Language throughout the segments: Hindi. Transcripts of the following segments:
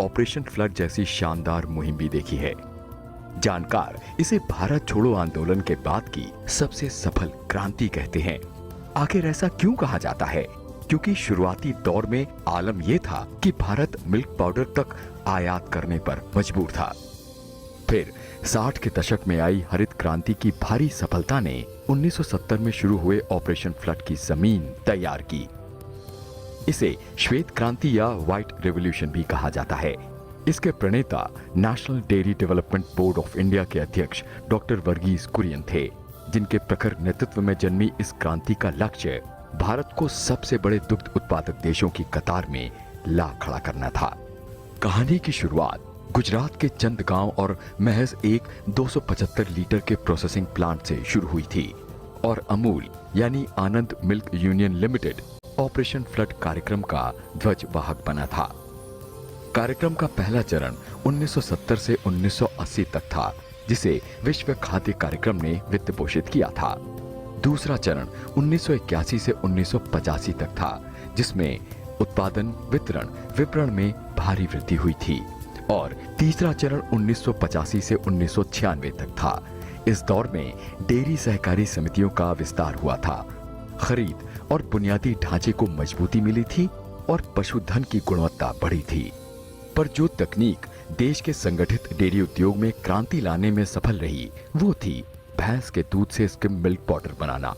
ऑपरेशन फ्लड जैसी शानदार मुहिम भी देखी है। जानकार इसे भारत छोड़ो आंदोलन के बाद की सबसे सफल क्रांति कहते हैं। आखिर ऐसा क्यों कहा जाता है? क्योंकि शुरुआती दौर में आलम यह था कि भारत मिल्क पाउडर तक आयात करने पर मजबूर था। फिर 60 के दशक में आई हरित क्रांति की भारी सफलता ने 1970 में शुरू हुए ऑपरेशन फ्लड की जमीन तैयार की। इसे श्वेत क्रांति या व्हाइट रेवोल्यूशन भी कहा जाता है। इसके प्रणेता national dairy development board of India के अध्यक्ष डॉक्टर वर्गीस कुरियन थे, जिनके प्रखर नेतृत्व में जन्मी इस क्रांति का लक्ष्य भारत को सबसे बड़े दुग्ध उत्पादक देशों की कतार में ला खड़ा करना था। कहानी की शुरुआत गुजरात के चंद गांव और महज एक 275 लीटर के प्रोसेसिंग प्लांट से शुरू हुई थी और अमूल यानी Anand milk union limited operation flood कार्यक्रम का ध्वज वाहक बना था। कार्यक्रम का पहला चरण 1970 से 1980 तक था, जिसे विश्व खाद्य कार्यक्रम ने वित्त पोषित किया था। दूसरा चरण 1981 से 1985 तक था, जिसमें उत्पादन, विपणन में भारी वृद्धि हुई थी और तीसरा चरण 1985 से 1996 तक था। इस दौर में डेयरी सहकारी समितियों का विस्तार हुआ था, खरीद और बुनियादी ढांचे को मजबूती मिली थी और पशुधन की गुणवत्ता बढ़ी थी। पर जो तकनीक देश के संगठित डेयरी उद्योग में क्रांति लाने में सफल रही, वो थी भैंस के दूध से स्किम मिल्क पाउडर बनाना।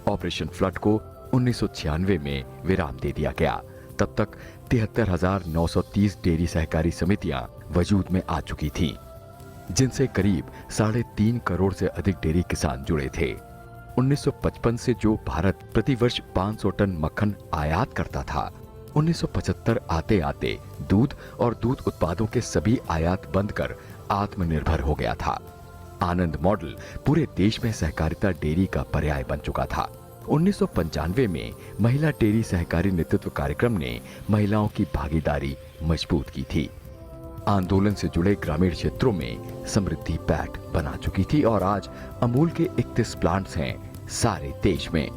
ऑपरेशन फ्लड को 1996 में विराम दे दिया गया। तब तक 73,930 डेयरी सहकारी समितियां वजूद में आ चुकी थीं, जिनसे करीब 3.5 करोड़ से अधिक डेयरी किसान जुड़े थे। 1955 से जो भारत प्रतिवर्ष 500 टन मक्खन आयात करता था, 1975 आते आते दूध और दूध उत्पादों के सभी आयात बंद कर आत्मनिर्भर हो गया था। आनंद मॉडल पूरे देश में सहकारिता डेयरी का पर्याय बन चुका था। 1995 में महिला डेयरी सहकारी नेतृत्व कार्यक्रम ने महिलाओं की भागीदारी मजबूत की थी। आंदोलन से जुड़े ग्रामीण क्षेत्रों में समृद्धि पैठ बना चुकी थी और आज अमूल के 31 प्लांट्स हैं सारे देश में।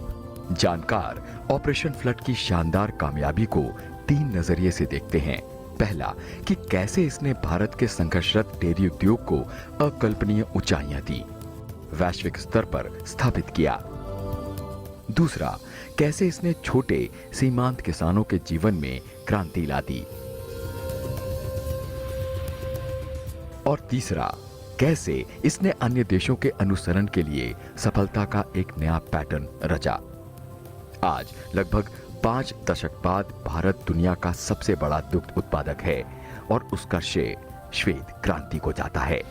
जानकार ऑपरेशन फ्लड की शानदार कामयाबी को 3 नजरिए से देखते हैं। पहला, कि कैसे इसने भारत के संघर्षरत डेयरी उद्योग को अकल्पनीय ऊंचाइयां दी, वैश्विक स्तर पर स्थापित किया। दूसरा, कैसे इसने छोटे सीमांत किसानों के जीवन में क्रांति ला दी। और तीसरा, कैसे इसने अन्य देशों के अनुसरण के लिए सफलता का एक नया पैटर्न रचा। आज लगभग 5 दशक बाद भारत दुनिया का सबसे बड़ा दुग्ध उत्पादक है और उसका श्रेय श्वेत क्रांति को जाता है।